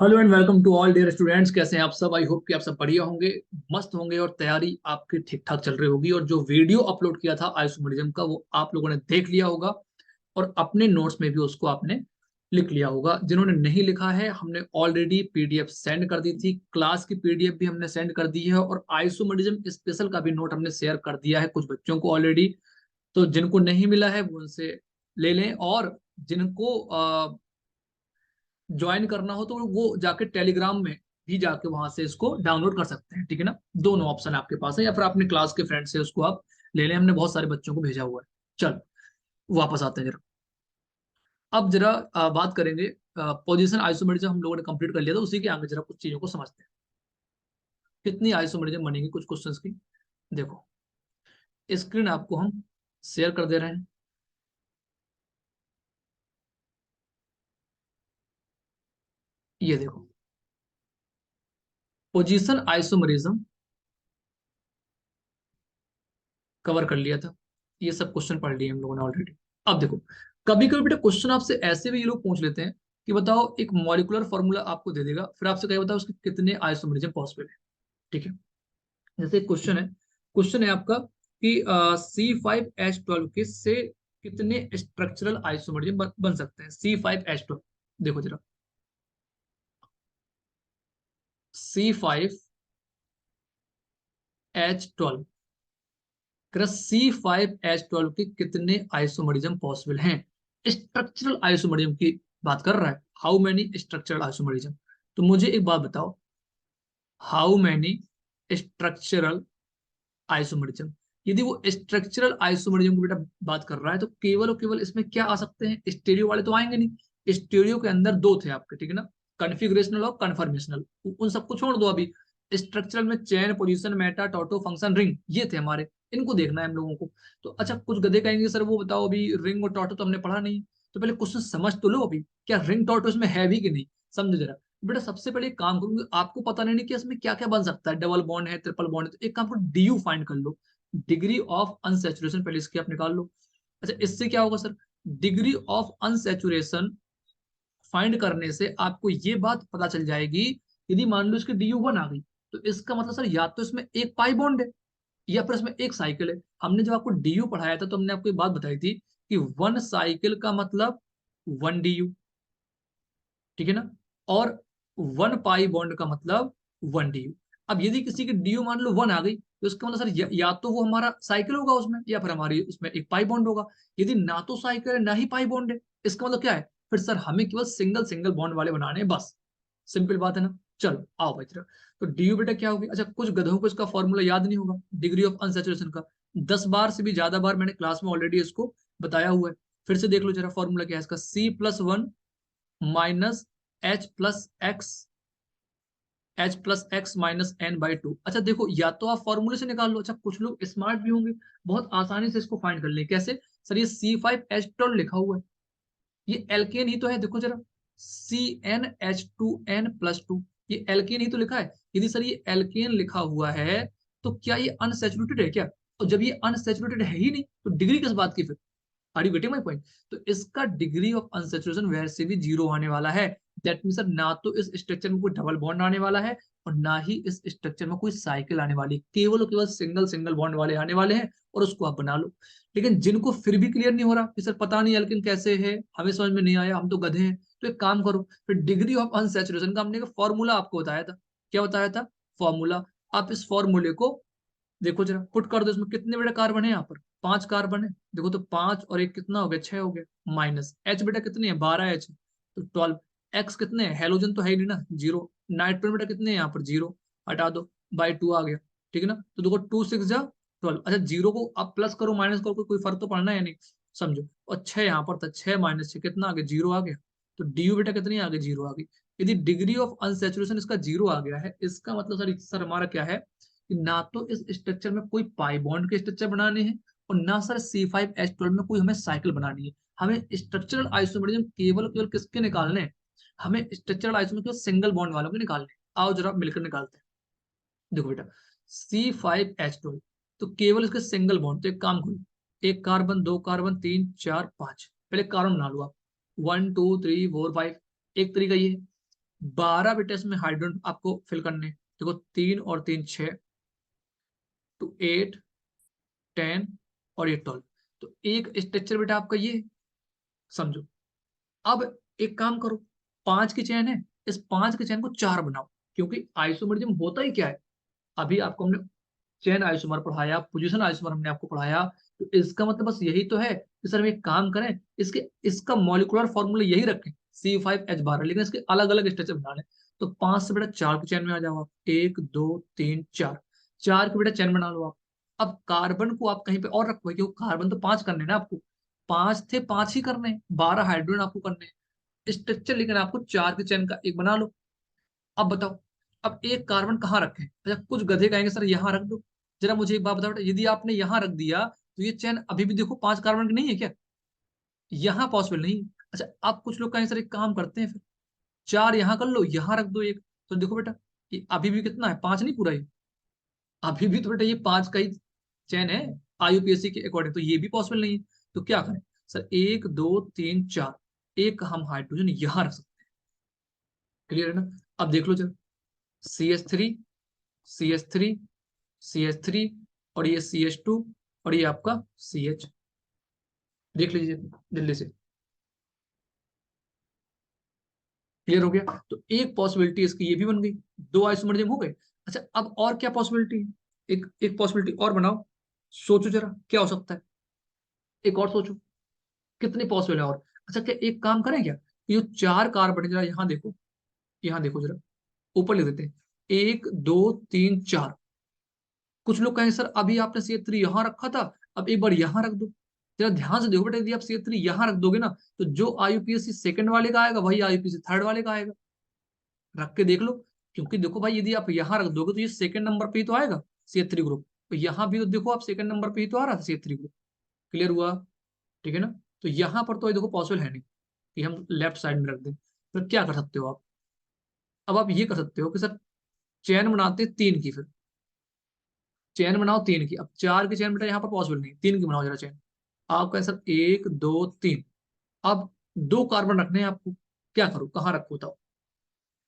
Hello and welcome to all dear students. कैसे हैं आप सब? आई होप कि आप सब बढ़िया होंगे, मस्त होंगे और तैयारी आपकी ठीक ठाक चल रही होगी। और जो वीडियो अपलोड किया था आइसोमेरिज्म का वो आप लोगों ने देख लिया होगा और अपने नोट्स में भी उसको आपने लिख लिया होगा। जिन्होंने नहीं लिखा है, हमने ऑलरेडी पीडीएफ सेंड कर दी थी, क्लास की पीडीएफ भी हमने सेंड कर दी है और आइसोमेरिज्म स्पेशल का भी नोट हमने शेयर कर दिया है कुछ बच्चों को ऑलरेडी। तो जिनको नहीं मिला है वो उनसे ले लें, और जिनको ज्वाइन करना हो तो वो जाके टेलीग्राम में भी जाके वहां से इसको डाउनलोड कर सकते हैं। ठीक है ना? दोनों ऑप्शन आपके पास है, या फिर अपने क्लास के फ्रेंड से उसको आप ले लें। हमने बहुत सारे बच्चों को भेजा हुआ है। चल, वापस आते हैं जरा। अब जरा बात करेंगे। पोजीशन आइसोमेरिज्म हम लोगों ने कंप्लीट कर लिया था, उसी के आगे जरा कुछ चीजों को समझते हैं। कितनी आइसोमेरिज्म बनेगी कुछ क्वेश्चंस की। देखो, स्क्रीन आपको हम शेयर कर दे रहे हैं। ये देखो, पोजीशन आइसोमेरिज्म कवर कर लिया था। ये सब क्वेश्चन पढ़ लिए हम लोगों ने ऑलरेडी। अब देखो, कभी कभी बेटा क्वेश्चन आपसे ऐसे भी ये लोग पूछ लेते हैं कि बताओ, एक मॉलिक्यूलर फॉर्मूला आपको दे देगा, फिर आपसे कहे बताओ उसके कितने आइसोमरिज्म पॉसिबल है। ठीक है? जैसे क्वेश्चन है आपका कि C5H12 के से कितने स्ट्रक्चरल आइसोमरिज्म बन सकते हैं। C5H12, देखो जरा, C5H12, C5H12 के कितने आइसोमरिज्म पॉसिबल हैं। स्ट्रक्चरल आइसोमरिज्म की बात कर रहा है। How many structural isomerism. तो मुझे एक बात बताओ, हाउ मेनी स्ट्रक्चरल आइसोमरिज्म। यदि वो स्ट्रक्चरल आइसोमरिज्म की बेटा बात कर रहा है तो केवल और केवल इसमें क्या आ सकते हैं? स्टेरियो वाले तो आएंगे नहीं। स्टेरियो के अंदर दो थे आपके, ठीक है ना? कन्फिग्रेशनल और कन्फर्मेशनल। उन सबको छोड़ दो अभी। स्ट्रक्चरल में चेन, पोजीशन, मेटा, टोटो, फंक्शन, रिंग, ये थे हमारे। इनको देखना है हम लोगों को। तो अच्छा, कुछ गधे कहेंगे सर वो बताओ, अभी रिंग और टोटो तो हमने पढ़ा नहीं। तो पहले क्वेश्चन समझ तो लो अभी, क्या रिंग टोटो इसमें है भी कि नहीं। समझो जरा। बेटा सबसे पहले एक काम करूंगी, आपको पता नहीं कि इसमें क्या क्या बन सकता है। डबल बॉन्ड है, ट्रिपल बॉन्ड है, तो एक काम करो, डीयू फाइंड कर लो। डिग्री ऑफ अनसेचुरेशन पहले इसकी आप निकाल लो। अच्छा, इससे क्या होगा sir? Degree of unsaturation find करने से आपको ये बात पता चल जाएगी। यदि मान लो इसकी DU1 आ गई, तो इसका मतलब सर या तो इसमें एक पाई बॉन्ड है या फिर इसमें एक साइकिल है। हमने जब आपको DU पढ़ाया था तो हमने आपको एक बात बताई थी कि वन साइकिल का मतलब वन DU, ठीक है ना? और वन पाई बॉन्ड का मतलब वन DU। अब यदि किसी की DU मान लो 1 आ गई, तो इसका मतलब सर या तो वो हमारा साइकिल होगा उसमें, या फिर हमारी उसमें एक पाई बॉन्ड होगा। यदि ना तो साइकिल है ना ही पाई बॉन्ड है, इसका मतलब क्या है? फिर सर हमें केवल सिंगल सिंगल बॉन्ड वाले बनाने हैं, बस। सिंपल बात है ना? चलो आओ भाई जरा। तो DU बेटा क्या होगी? अच्छा, कुछ गधों को इसका फॉर्मूला याद नहीं होगा डिग्री ऑफ अनसेचुरेशन का। 10 बार से भी ज्यादा बार मैंने क्लास में ऑलरेडी इसको बताया हुआ है। फिर से देख लो जरा, फॉर्मूला क्या है इसका? C+1 minus H+X, H+X-N/2। अच्छा देखो, या तो आप फॉर्मूले से निकाल लो। अच्छा, कुछ लोग स्मार्ट भी होंगे, बहुत आसानी से इसको फाइंड कर ले। कैसे सर? ये C5H12 लिखा हुआ है, ये एल्केन ही तो है। देखो जरा, CnH2n+2, ये एल्केन ही तो लिखा है। यदि सर ये एल्केन लिखा हुआ है, तो क्या ये अनसेचुरेटेड है क्या? और जब ये अनसेचुरेटेड है ही नहीं, तो डिग्री किस बात की फिर? Are you getting my point? तो इसका डिग्री ऑफ अनसेचुरेशन वैसे भी जीरो आने वाला है। दैट मीन सर, ना तो इस स्ट्रक्चर में कोई डबल बॉन्ड आने वाला है और ना ही इस स्ट्रक्चर में कोई साइकिल आने वाली। केवल और केवल सिंगल सिंगल बॉन्ड वाले आने वाले हैं, और उसको आप बना लो। लेकिन जिनको फिर भी क्लियर नहीं हो रहा कि सर पता नहीं एल्किन कैसे है, हमें समझ में नहीं आया, हम तो गधे हैं, तो एक काम करो, फिर डिग्री ऑफ अनसेचुरेशन का हमने फॉर्मूला आपको बताया था। क्या बताया था? फॉर्मूला। आप इस फॉर्मूले को देखो जरा, पुट कर दो। इसमें कितने बेटा कार्बन है? यहाँ पर 5 कार्बन है। देखो तो 5 और 1 कितना हो गया? 6 हो गया। माइनस H बेटा कितनी है? 12H, तो 12। X कितने हैं? हेलोजन तो है ही नहीं ना, जीरो। नाइट्रोजन बेटा कितने हैं यहाँ पर? जीरो। हटा दो, बाई 2 आ गया। ठीक है ना? तो देखो 2 6 जा 12। अच्छा, जीरो को आप प्लस करो माइनस करो, कोई फर्क तो पड़ना है नहीं, समझो। और 6 यहाँ पर था, 6 - 6 कितना आ गया? जीरो आ गया। तो DU बेटा कितनी आ गई? जीरो आ गई। यदि डिग्री ऑफ अनसेचुरेशन इसका जीरो आ गया है, इसका मतलब सर हमारा क्या है कि ना तो इस स्ट्रक्चर में कोई पाई बॉन्ड के स्ट्रक्चर बनाने हैं, और ना सर C5H12 में कोई हमें साइकिल बनानी है। हमें स्ट्रक्चरल आइसोमेरिज्म केवल केवल किसके निकालने हैं? हमें स्ट्रक्चरल आइसोमेरिज्म केवल सिंगल बॉन्ड वालों के निकालने हैं। आओ जरा मिलकर निकालते हैं। देखो बेटा, C5H12, तो केवल इसके सिंगल बॉन्ड। तो एक काम करो, एक कार्बन, दो कार्बन, तीन चार पांच, पहले कार्बन बना लो आप। 1 2 3 4 5। एक तरीका ये है। 12 बेटा इसमें हाइड्रोजन आपको फिल करने। देखो 3 और 3 6, तो 8 10 और ये 12। तो एक स्ट्रक्चर बेटा आपका ये है, समझो। अब एक काम करो, 5 की चेन है, इस 5 की चेन को 4 बनाओ, क्योंकि आइसोमरिज्म होता ही क्या है, अभी आपको हमने चेन आइसोमर पढ़ाया, पोजीशन आइसोमर हमने आपको पढ़ाया। तो इसका मतलब बस यही तो है कि सर हम एक काम करें, इसके इसका मॉलिक्यूलर फॉर्मूला यही रखें C5H12, लेकिन इसके अलग अलग स्ट्रक्चर बना लें। तो 5 से बेटा 4 की चेन में आ जाओ आप, 1 2 3 4, 4 की बेटा चेन बना लो आप। अब कार्बन को आप कहीं पे और रखो, क्योंकि कार्बन तो 5 करने हैं ना आपको, 5 थे 5 ही करने हैं, 12 हाइड्रोजन आपको करने हैं स्ट्रक्चर, लेकिन आपको 4 की चेन का एक बना लो। अब बताओ, अब एक कार्बन कहाँ रखें? अच्छा, कुछ गधे कहेंगे सर यहाँ रख दो। जरा मुझे एक बात बताओ बेटा, यदि आपने यहाँ रख दिया तो ये चेन अभी भी देखो 5 कार्बन की नहीं है क्या? यहाँ पॉसिबल नहीं है। अच्छा, अब कुछ लोग कहेंगे सर एक काम करते हैं फिर, 4 यहाँ कर लो, यहाँ रख दो एक। तो देखो बेटा, ये अभी भी कितना है, 5 नहीं पूरा ये, अभी भी तो बेटा ये 5 का ही चेन है IUPAC के अकॉर्डिंग, तो ये भी पॉसिबल नहीं है। तो क्या करें सर, 1 2 3 4, एक हम हाइड्रोजन यहाँ रख सकते हैं। क्लियर है ना? अब देख लो जरा, CH3 CH3 CH3, और ये CH2, और ये आपका CH। देख लीजिए जल्दी से, क्लियर हो गया? तो एक पॉसिबिलिटी इसकी ये भी बन गई, 2 आइसोमरिज्म हो गए। अच्छा, अब और क्या पॉसिबिलिटी है? एक एक पॉसिबिलिटी और बनाओ, सोचो जरा क्या हो सकता है, एक और सोचो कितनी पॉसिबल है और। अच्छा, क्या एक काम करें क्या, ये जो 4 कार्बन जरा यहाँ देखो, यहाँ देखो जरा, ऊपर लिख देते हैं 1 2 3 4। कुछ लोग कहें सर अभी आपने C3 यहाँ रखा था, अब एक बार यहाँ रख दो। जरा ध्यान से देखो बेटा, यदि आप C3 यहाँ रख दोगे ना, तो जो IUPAC सेकंड वाले का आएगा वही IUPAC थर्ड वाले का आएगा। रख के देख लो, क्योंकि देखो भाई, यदि आप यहाँ रख दोगे तो ये सेकंड नंबर पे ही तो आएगा C3 ग्रुप, तो यहाँ भी तो देखो आप सेकंड नंबर पे ही तो आ रहा था C3 ग्रुप। क्लियर हुआ? ठीक है ना? तो यहाँ पर तो ये देखो पॉसिबल है नहीं कि हम लेफ्ट साइड में रख दें। फिर क्या कर सकते हो आप? अब आप ये कर सकते हो कि सर चेन बनाते 3 की, फिर चेन बनाओ 3 की। अब 4 की चेन बेटा यहाँ पर पॉसिबल नहीं, 3 की बनाओ जरा चेन। आपका आंसर 1 2 3। अब 2 कार्बन रखने हैं आपको, क्या करो, कहाँ रखो बताओ,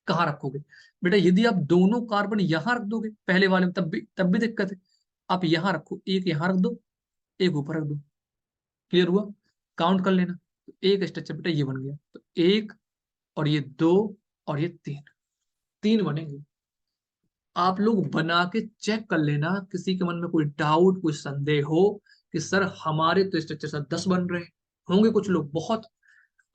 कहाँ रखोगे? बेटा यदि आप दोनों कार्बन यहाँ रख दोगे पहले वाले में, तब भी दिक्कत है। आप यहाँ रखो, एक यहाँ रख दो, एक ऊपर रख दो। क्लियर हुआ? काउंट कर लेना, तो एक स्ट्रक्चर बेटा ये बन गया, तो एक, और ये 2, और ये 3, 3 बनेंगे। आप लोग बना के चेक कर लेना, किसी के मन में कोई डाउट कोई संदेह हो कि सर हमारे तो स्ट्रक्चर सर 10 बन रहे हैं, होंगे कुछ लोग बहुत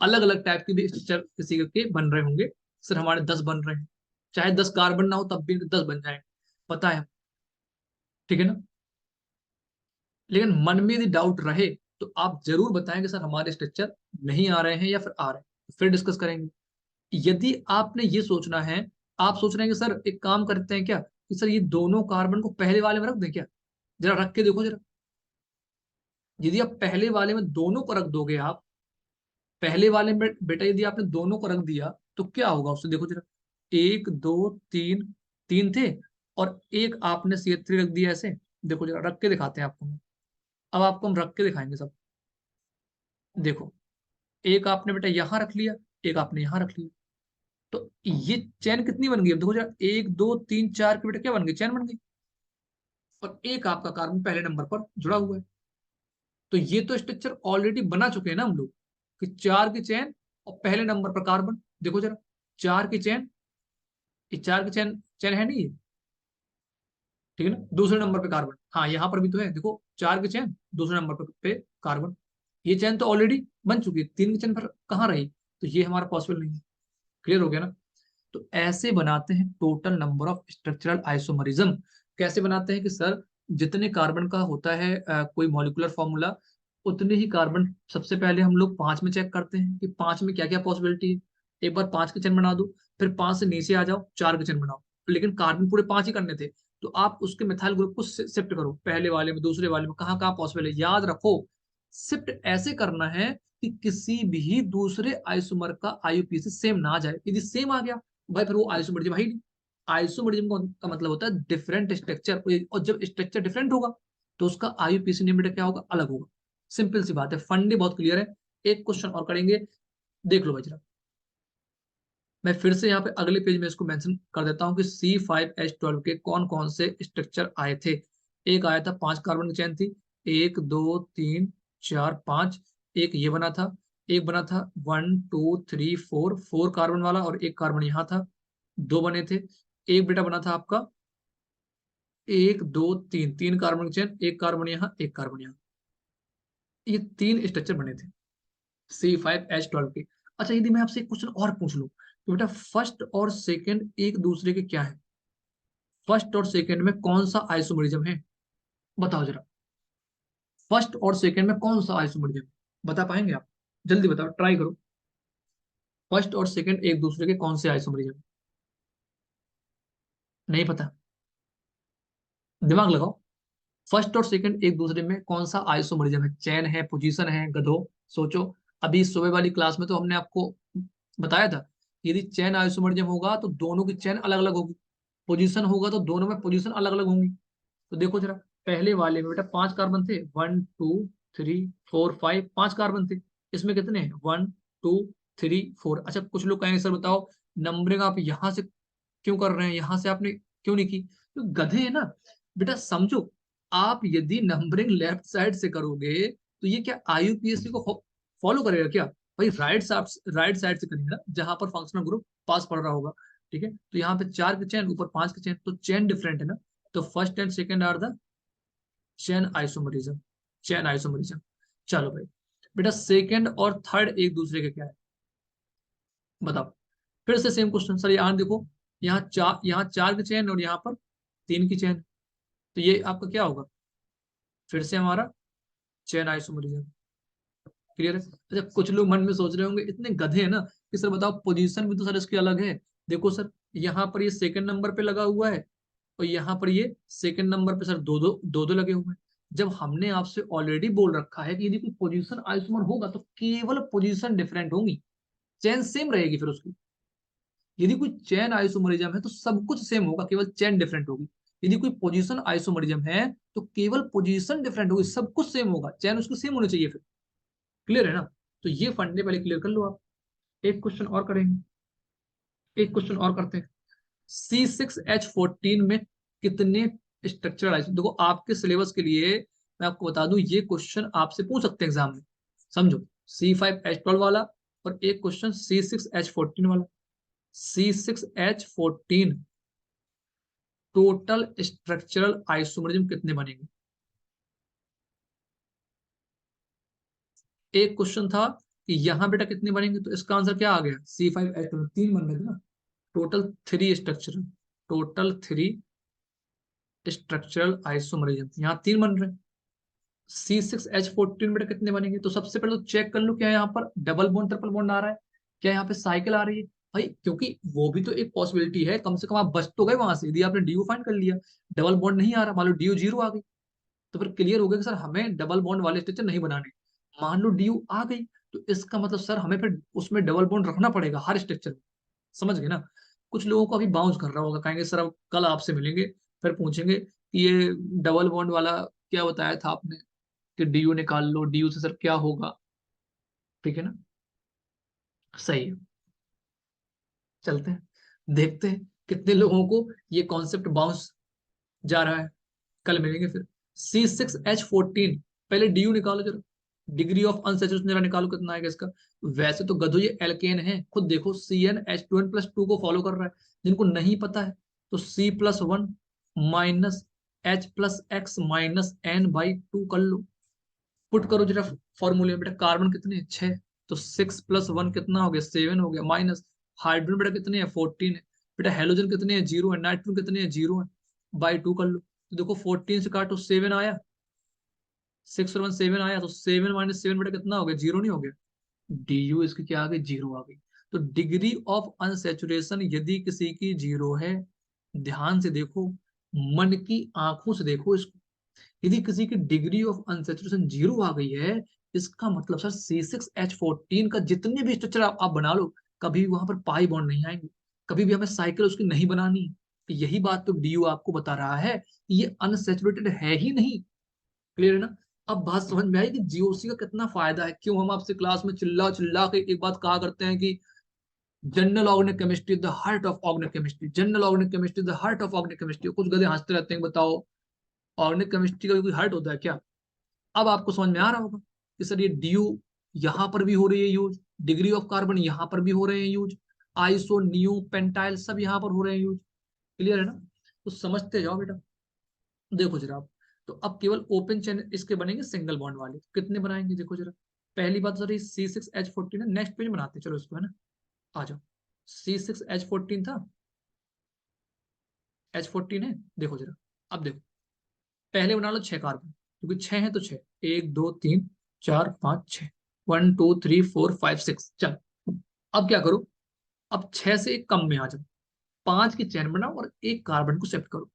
अलग अलग टाइप के भी स्ट्रक्चर किसी के बन रहे होंगे, सर हमारे 10 बन रहे हैं, चाहे 10 कार्बन ना हो तब भी 10 बन जाए, पता है। ठीक है ना? लेकिन मन में यदि डाउट रहे तो आप जरूर बताएं कि सर हमारे स्ट्रक्चर नहीं आ रहे हैं या फिर आ रहे हैं, फिर डिस्कस करेंगे। यदि आपने ये सोचना है, आप सोच रहे हैं कि सर एक काम करते हैं क्या, कि सर ये दोनों कार्बन को पहले वाले में रख दें क्या, जरा रख के देखो जरा। यदि आप पहले वाले में दोनों को रख दोगे, आप पहले वाले में बेटा यदि आपने दोनों को रख दिया तो क्या होगा उससे, देखो जरा, 1 2 3, 3 थे, और एक आपने CH3 रख दिया ऐसे। देखो जरा रख के दिखाते हैं आपको, अब आपको हम रख के दिखाएंगे सब। देखो, एक आपने बेटा यहाँ रख लिया, एक आपने यहाँ रख लिया, तो ये चैन कितनी बन गई? अब देखो जरा, 1 2 3 4 की बेटा क्या बन गई, चैन बन गई। और एक आपका कार्बन पहले नंबर पर जुड़ा हुआ है, तो ये तो स्ट्रक्चर ऑलरेडी बना चुके हैं ना हम लोग, कि 4 की चैन और पहले नंबर पर कार्बन। देखो जरा, 4 की चैन, ये 4 की चैन चैन है नहीं ये, ठीक है ना? दूसरे नंबर पे कार्बन, हाँ यहाँ पर भी तो है, देखो 4 की चैन दूसरे नंबर पे कार्बन, ये चैन तो ऑलरेडी बन चुकी है, 3 की चैन पर कहाँ रही? तो ये हमारा पॉसिबल नहीं है। क्लियर हो गया ना? तो ऐसे बनाते हैं total number of structural isomerism. कैसे बनाते हैं कि सर जितने कार्बन का होता है कोई मॉलिक्यूलर फॉर्मूला, उतने ही कार्बन सबसे पहले हम लोग 5 में चेक करते हैं कि 5 में क्या क्या पॉसिबिलिटी है। एक बार 5 के चेन बना दो, फिर 5 से नीचे आ जाओ, 4 के चेन बनाओ। लेकिन कार्बन पूरे 5 ही करने थे, तो आप उसके मिथाइल ग्रुप को शिफ्ट करो, पहले वाले में दूसरे वाले में, कहाँ कहाँ पॉसिबल है याद रखो। शिफ्ट ऐसे करना है कि किसी भी दूसरे आइसोमर का IUPAC सेम ना आ जाए। यदि सेम आ गया भाई, फिर वो आइसोमरिज्म है ही नहीं। आइसोमरिज्म का मतलब होता है डिफरेंट स्ट्रक्चर, और जब स्ट्रक्चर डिफरेंट होगा तो उसका IUPAC नेम क्या होगा, अलग होगा। सिंपल सी बात है, फंडे बहुत क्लियर है। एक क्वेश्चन और करेंगे, देख लो भाई जरा। मैं फिर से यहाँ पे अगले पेज में इसको मेंशन कर देता हूँ कि C5H12 के कौन कौन से स्ट्रक्चर आए थे। एक आया था 5 कार्बन की चेन थी, 1 2 3 4 5। एक ये बना था, एक बना था 1 2 3 4, 4 कार्बन वाला, और एक कार्बन यहाँ था, दो बने थे। एक बेटा बना था आपका 1 2 3, 3 कार्बन की चेन, एक कार्बन यहाँ, एक कार्बन यहाँ। ये 3 स्ट्रक्चर बने थे C5H12 के। अच्छा, यदि मैं आपसे एक क्वेश्चन और पूछ लूं तो बेटा फर्स्ट और सेकंड एक दूसरे के क्या है? फर्स्ट और सेकंड में कौन सा आइसोमरिज्म है? बताओ जरा, फर्स्ट और सेकंड में कौन सा आइसोमरिज्म है? बता पाएंगे आप? जल्दी बताओ, ट्राई करो। फर्स्ट और सेकंड एक दूसरे के कौन से आइसोमरिज्म? नहीं पता? दिमाग लगाओ। फर्स्ट और सेकंड एक दूसरे में कौन सा आइसोमरिज्म है? चैन है, पोजीशन है, गधो? सोचो। अभी सुबह वाली क्लास में तो हमने आपको बताया था, यदि चैन आइसोमरिज्म होगा तो दोनों की चैन अलग अलग होगी, पोजीशन होगा तो दोनों में पोजीशन अलग अलग होंगी। तो देखो जरा, पहले वाले में बेटा 5 कार्बन थे, 1 2 3 4 5, 5 कार्बन थे। इसमें कितने हैं? 1 2 3 4। अच्छा, कुछ लोग कहेंगे सर बताओ नंबरिंग आप यहाँ से क्यों कर रहे हैं, यहाँ से आपने क्यों नहीं की? तो गधे है ना बेटा, समझो। आप यदि नंबरिंग लेफ्ट साइड से करोगे तो ये क्या आईयूपीएससी को फॉलो करेगा क्या? भाई राइट साइड से करेगा जहां पर फंक्शनल ग्रुप पास पड़ रहा होगा। ठीक है, तो यहाँ पे 4 की चेन, ऊपर 5 की चेन, तो चेन डिफरेंट है ना। तो first and second are the chain isomerism, chain isomerism. चलो भाई, बेटा सेकेंड और थर्ड एक दूसरे के क्या है? बताओ। फिर से सेम क्वेश्चन सर, यहाँ देखो, यहाँ 4 की चेन और यहाँ पर 3 की चेन, तो ये आपका क्या होगा? फिर से हमारा चेन आइसोमरिज्म। क्लियर है? अच्छा, कुछ लोग मन में सोच रहे होंगे इतने गधे हैं ना कि सर बताओ पोजीशन भी तो सर इसकी अलग है। देखो सर, यहाँ पर ये सेकंड नंबर पे लगा हुआ है, और यहाँ पर ये सेकंड नंबर पे सर दो दो लगे हुए हैं। जब हमने आपसे ऑलरेडी बोल रखा है कि यदि कोई पोजीशन आइसोमर होगा तो केवल पोजीशन डिफरेंट होंगी, चेन सेम रहेगी फिर उसकी। यदि कोई चेन आइसोमरिज्म है तो सब कुछ सेम होगा, केवल चेन डिफरेंट होगी। यदि कोई पोजीशन आइसोमरिज्म है तो केवल पोजीशन डिफरेंट होगी, सब कुछ सेम होगा, चेन उसकी सेम होनी चाहिए फिर। क्लियर है ना? तो ये फंडे पहले क्लियर कर लो आप। एक क्वेश्चन और करेंगे, एक क्वेश्चन और करते हैं। C6H14 में कितने स्ट्रक्चरल आइसोमर? देखो आपके सिलेबस के लिए मैं आपको बता दूं, ये क्वेश्चन आपसे पूछ सकते हैं एग्जाम में। समझो, C5H12 वाला और एक क्वेश्चन C6H14 वाला। C6H14 टोटल स्ट्रक्चरल आइसोमरिज्म कितने बनेंगे? एक क्वेश्चन था कि यहां बेटा कितने बनेंगे, तो इसका आंसर क्या आ गया? C5H12 3 बन रहे थे ना। Total 3 structural, total 3 structural isomerism, यहाँ 3 बन रहे हैं। C6H14 बेटा कितने बनेंगे? तो सबसे पहले तो चेक कर लो, क्या यहाँ पर डबल बॉन्ड ट्रिपल बॉन्ड आ रहा है? क्या यहाँ पे साइकिल आ रही है? भाई क्योंकि वो भी तो एक पॉसिबिलिटी है, कम से कम आप बच तो गए वहां से, यदि आपने डी फाइंड कर लिया। डबल बॉन्ड नहीं आ रहा, मान लो डी जीरो आ गई, तो फिर क्लियर हो गया कि सर हमें डबल बॉन्ड वाले स्ट्रक्चर नहीं बनाने। मान लो डी आ गई, तो इसका मतलब सर हमें फिर उसमें डबल बॉन्ड रखना पड़ेगा हर स्ट्रक्चर में। समझ गए ना? कुछ लोगों को अभी बाउंस कर रहा होगा, कहेंगे सर अब कल आपसे मिलेंगे, फिर पूछेंगे कि ये डबल बॉन्ड वाला क्या बताया था आपने, कि डीयू निकाल लो, डीयू से सर क्या होगा? ठीक है ना? सही है। चलते हैं, देखते हैं कितने लोगों को ये कॉन्सेप्ट बाउंस जा रहा है। कल मिलेंगे फिर। C6H14, पहले डीयू निकालो जरा, डिग्री ऑफ अनसैचुरेशन जरा निकालो कितना आएगा इसका। वैसे तो गधो ये एल्केन है, खुद देखो CnH2n+2 को फॉलो कर रहा है। जिनको नहीं पता है तो C+1 माइनस H+X-N/2 कर लो। पुट करो जरा फॉर्मूले में, बेटा कार्बन कितने हैं? 6, तो 6+1 कितना हो गया? 7 हो गया, माइनस हाइड्रोजन बेटा कितने हैं? 14 है। बेटा हेलोजन कितने हैं? 0 है। नाइट्रोजन कितने हैं? 0 है। बाई 2 कर लो, तो देखो 14 से काटो 7 आया, 6 और 1 7 आया, तो 7 - 7 बेटा कितना हो गया? 0 नहीं हो गया? डी इसकी क्या आ गई? 0 आ गई। तो डिग्री ऑफ अनसेचुरेशन यदि किसी की 0 है, ध्यान से देखो, मन की आंखों से देखो इसको, यदि किसी की डिग्री ऑफ अनसेचुरेशन 0 आ गई है, इसका मतलब सर C6H14 का जितने भी स्ट्रक्चर आप बना लो, कभी भी वहां पर पाई बॉन्ड नहीं आएंगे, कभी भी हमें साइकिल उसकी नहीं बनानी। तो यही बात तो डी आपको बता रहा है कि ये अनसेचुरेटेड है ही नहीं। क्लियर है ना? अब बात समझ में आई कि जीओसी का कितना फायदा है, क्यों हम आपसे क्लास में चिल्ला चिल्ला के एक बात कहा करते हैं कि general organic chemistry the heart of organic chemistry, general organic chemistry the heart of organic chemistry. कुछ गधे हंसते रहते हैं, बताओ ऑर्गेनिक केमिस्ट्री का भी कोई हार्ट होता है क्या? अब आपको समझ में आ रहा होगा कि सर ये डीयू यहां पर भी हो रही है यूज, डिग्री ऑफ कार्बन यहां पर भी हो रहे हैं यूज, आइसो नियो पेंटाइल सब यहां पर हो रहे हैं यूज। क्लियर है ना? तो समझते जाओ बेटा। देखो जरा आप, तो अब केवल ओपन चेन इसके बनेंगे सिंगल बॉन्ड वाले, कितने बनाएंगे देखो जरा। पहली बात सर ये C6H14 है, नेक्स्ट पेज बनाते हैं चलो इसको, है ना। आ जाओ, C6H14 था, H14 है, देखो जरा। अब देखो, पहले बना लो 6 कार्बन, क्योंकि 6 है तो 6, 1 2 3 4 5 6, 1 2 3 4 5 6। चल अब क्या करो, अब 6 से एक कम में आ जाओ, 5 की चेन बनाओ और एक कार्बन को शिफ्ट करो।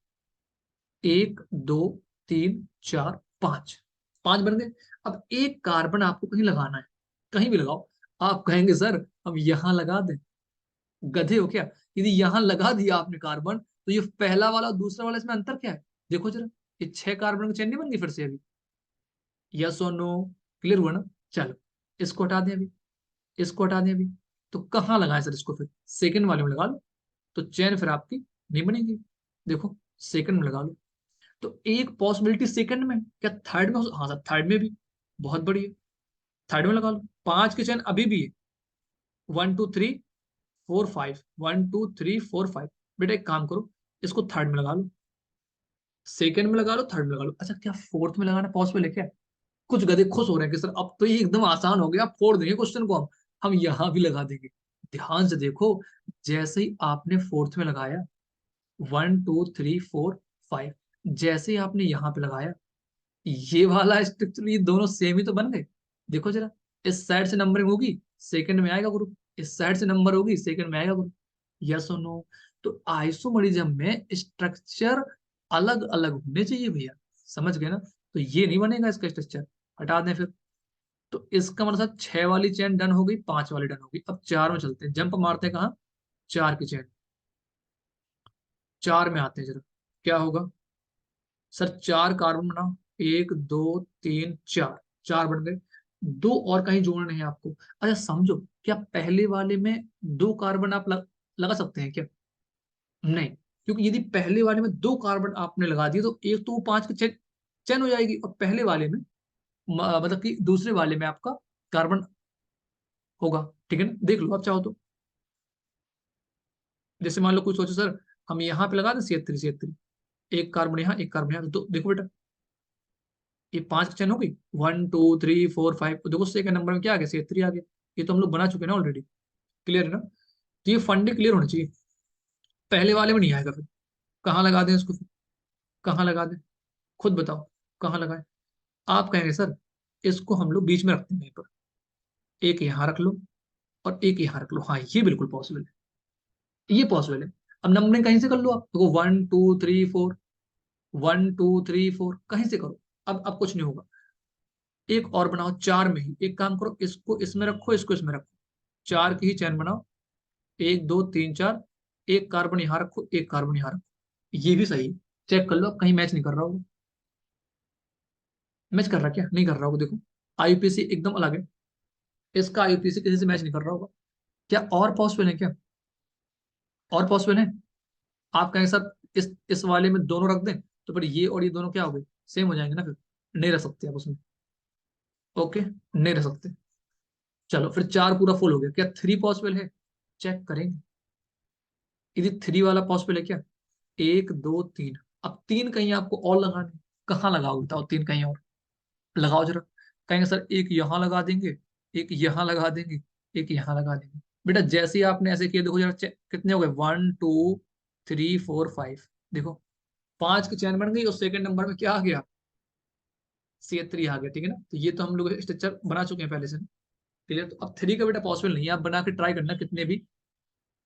1 2 3 4 5, 5 बन गए। अब एक कार्बन आपको कहीं लगाना है, कहीं भी लगाओ। आप कहेंगे सर हम यहां लगा दें, गधे हो क्या? यदि यहां लगा दिया आपने कार्बन, तो ये पहला वाला और दूसरा वाला इसमें अंतर क्या है? देखो जरा, ये 6 कार्बन की चेन नहीं बन गई फिर से अभी? यस और नो? क्लियर हुआ ना? चलो इसको हटा दें अभी, इसको हटा दें अभी। तो कहाँ लगाएं सर इसको? फिर सेकंड वाले में लगा लो, तो चेन फिर आपकी नहीं बनेगी। देखो सेकंड में लगा लो, तो एक पॉसिबिलिटी सेकंड में, क्या थर्ड में हाँ सर थर्ड में भी, बहुत बढ़िया, थर्ड में लगा लो। 5 की चेन अभी भी है, 1 2 3 4 5, 1 2 3 4 5। बेटा एक काम करो, इसको थर्ड में लगा लो, सेकंड में लगा लो, थर्ड में लगा लो। अच्छा क्या फोर्थ में लगाना पॉसिबल है क्या? कुछ गधे खुश हो रहे हैं कि सर अब तो ये एकदम आसान हो गया, आप फोड़ देंगे क्वेश्चन को, हम यहां भी लगा देंगे। ध्यान से देखो, जैसे ही आपने फोर्थ में लगाया, 1 2 3 4 5, जैसे ही आपने यहाँ पे लगाया, ये वाला स्ट्रक्चर, ये दोनों सेम ही तो बन गए। देखो जरा, इस साइड से नंबरिंग होगी सेकंड में आएगा ग्रुप, इस साइड से नंबर होगी सेकंड में आएगा ग्रुप। यस और नो? तो आइसोमरिज्म में स्ट्रक्चर अलग अलग होने चाहिए भैया, समझ गए ना? तो ये नहीं बनेगा इसका स्ट्रक्चर, हटा दें फिर। तो इसका मतलब 6 वाली चेन डन हो गई, 5 वाली डन हो गई। अब 4 में चलते हैं, जंप मारते हैं कहाँ? 4 की चेन, 4 में आते हैं जरा, क्या होगा? सर 4 कार्बन बनाओ, 1 2 3 4, 4 बन गए। दो और कहीं जोड़ने हैं आपको। अच्छा समझो, क्या पहले वाले में 2 कार्बन आप लगा सकते हैं क्या? नहीं, क्योंकि यदि पहले वाले में 2 कार्बन आपने लगा दिए, तो एक तो वो 5 की चेन चेन हो जाएगी, और पहले वाले में मतलब कि दूसरे वाले में आपका कार्बन होगा। ठीक है ना? देख लो आप चाहो तो, जैसे मान लो कुछ सोचो सर, हम यहाँ पे लगा दें C3, एक कार्बन यहाँ एक कार्बन यहाँ, तो देखो बेटा, ये 5 की चेन हो गई, 1 2 3 4 5, देखो सेकंड नंबर में क्या आ गया? C3 आ गया। ये तो हम लोग बना चुके हैं ना ऑलरेडी। क्लियर है ना? तो ये फंडे क्लियर होने चाहिए, पहले वाले में नहीं आएगा फिर। कहाँ लगा दें इसको फिर? कहाँ लगा दें? खुद बताओ, कहाँ लगाएं? आप कहेंगे सर इसको हम लोग बीच में रखते हैं, यहीं पर एक यहाँ रख लो और एक यहाँ रख लो। हाँ ये बिल्कुल पॉसिबल है, ये पॉसिबल है। अब नंबरिंग कहीं से कर लो आप, देखो 1 2 3 4, 1 2 3 4 कहीं से करो। अब कुछ नहीं होगा। एक और बनाओ 4 में ही, एक काम करो, इसको इसमें रखो, इसको इसमें रखो, 4 की ही चैन बनाओ, 1 2 3 4, एक कार्बन यहाँ रखो, एक कार्बन यहाँ रखो। ये भी सही है, चेक कर लो, कहीं मैच नहीं कर रहा होगा। मैच कर रहा क्या? नहीं कर रहा होगा, देखो आईपीसी एकदम अलग है, इसका आईपीसी किसी से मैच नहीं कर रहा होगा। क्या और पॉसिबल है क्या? और पॉसिबल है? आप कहेंगे सर इस वाले में दोनों रख दें, तो फिर ये और ये दोनों क्या हो गए? सेम हो जाएंगे ना फिर, नहीं रख सकते आप उसमें। ओके, नहीं रख सकते। चलो फिर 4 पूरा फुल हो गया, क्या 3 पॉसिबल है? चेक करेंगे, यदि 3 वाला पॉसिबल है क्या? 1 2 3, अब 3 कहीं आपको और लगाने, कहाँ लगाओ बताओ? 3 कहीं और लगाओ जरा। कहेंगे सर एक यहाँ लगा देंगे, एक यहाँ लगा देंगे, एक यहाँ लगा देंगे। बेटा जैसे ही आपने ऐसे किया, देखो जरा कितने हो गए? 1 2 3 4 5, देखो 5 की चैन बन गई, और सेकंड नंबर में क्या आ गया? C3 आ गया। ठीक है ना? तो ये तो हम लोग स्ट्रक्चर बना चुके हैं पहले से। क्लियर? तो अब 3 का बेटा पॉसिबल नहीं है, आप बना के ट्राई करना कितने भी,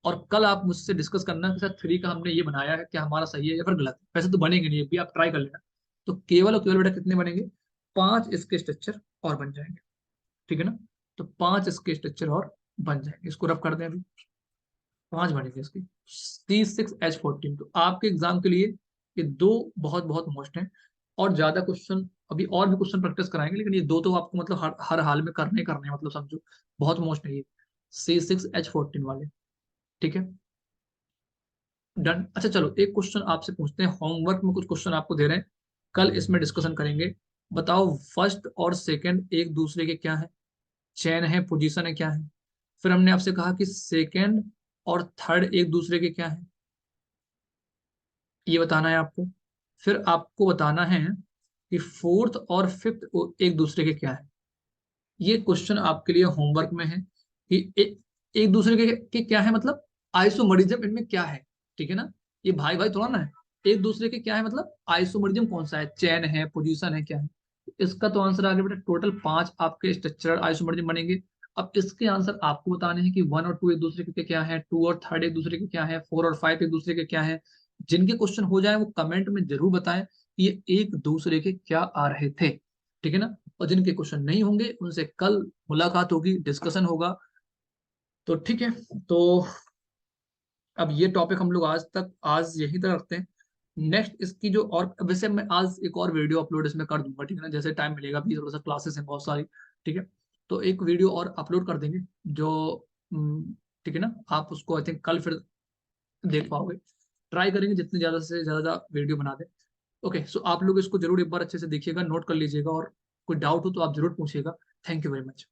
और कल आप मुझसे डिस्कस करना कि सर 3 का हमने ये बनाया है, क्या हमारा सही है या फिर गलत है। वैसे तो बनेंगे नहीं, अभी आप ट्राई कर लेना। तो केवल और केवल बेटा कितने बनेंगे? 5 इसके स्ट्रक्चर और बन जाएंगे। ठीक है ना? तो 5 इसके स्ट्रक्चर और बन जाएंगे, इसको रफ कर दें अभी। 5 बनेंगे इसके, C6H14। तो आपके एग्जाम के लिए ये दो बहुत बहुत मोस्ट हैं, और ज्यादा क्वेश्चन अभी और भी क्वेश्चन प्रैक्टिस कराएंगे, लेकिन ये दो तो आपको मतलब हर हाल में करने ही करने हैं, मतलब समझो बहुत मोस्ट है ये C6H14 वाले। ठीक है, डन। अच्छा चलो एक क्वेश्चन आपसे पूछते हैं, होमवर्क में कुछ क्वेश्चन आपको दे रहे हैं, कल इसमें डिस्कशन करेंगे। बताओ फर्स्ट और सेकंड एक दूसरे के क्या है, चेन है, पोजीशन है, क्या है। फिर हमने आपसे कहा कि सेकंड और थर्ड एक दूसरे के क्या है, ये बताना है आपको। फिर आपको बताना है कि फोर्थ और फिफ्थ एक दूसरे के क्या है। ये क्वेश्चन आपके लिए होमवर्क में है कि एक दूसरे के क्या है, मतलब आइसोमरिज्म इनमें क्या है, ठीक है ना। ये भाई भाई थोड़ा ना है, एक दूसरे के क्या है मतलब आइसोमरिज्म कौन सा है, चैन है, पोजीशन है, क्या है। इसका तो आंसर आ गया बेटा, टोटल 5 आपके स्ट्रक्चरल आइसोमरिज्म बनेंगे। अब इसके आंसर आपको बताने हैं कि 1 और 2 एक दूसरे के क्या है, 2 और 3 एक दूसरे के क्या है, 4 और 5 एक दूसरे के क्या है। जिनके क्वेश्चन हो जाए वो कमेंट में जरूर बताएं कि ये एक दूसरे के क्या आ रहे थे, ठीक है ना। और जिनके क्वेश्चन नहीं होंगे उनसे कल मुलाकात होगी, डिस्कशन होगा। तो ठीक है, तो अब ये टॉपिक हम लोग आज यहीं तक रखते हैं। नेक्स्ट इसकी जो, और वैसे मैं आज एक और वीडियो अपलोड इसमें कर दूंगा, ठीक है ना, जैसे टाइम मिलेगा, अभी थोड़ा सा क्लासेस हैं बहुत सारी, ठीक है। तो एक वीडियो और अपलोड कर देंगे जो ठीक है ना, आप उसको आई थिंक कल फिर देख पाओगे। ट्राई करेंगे जितने ज्यादा से ज्यादा वीडियो बना दें। ओके, सो आप लोग इसको जरूर एक बार अच्छे से देखिएगा, नोट कर लीजिएगा, और कोई डाउट हो तो आप जरूर पूछिएगा। Thank you very much.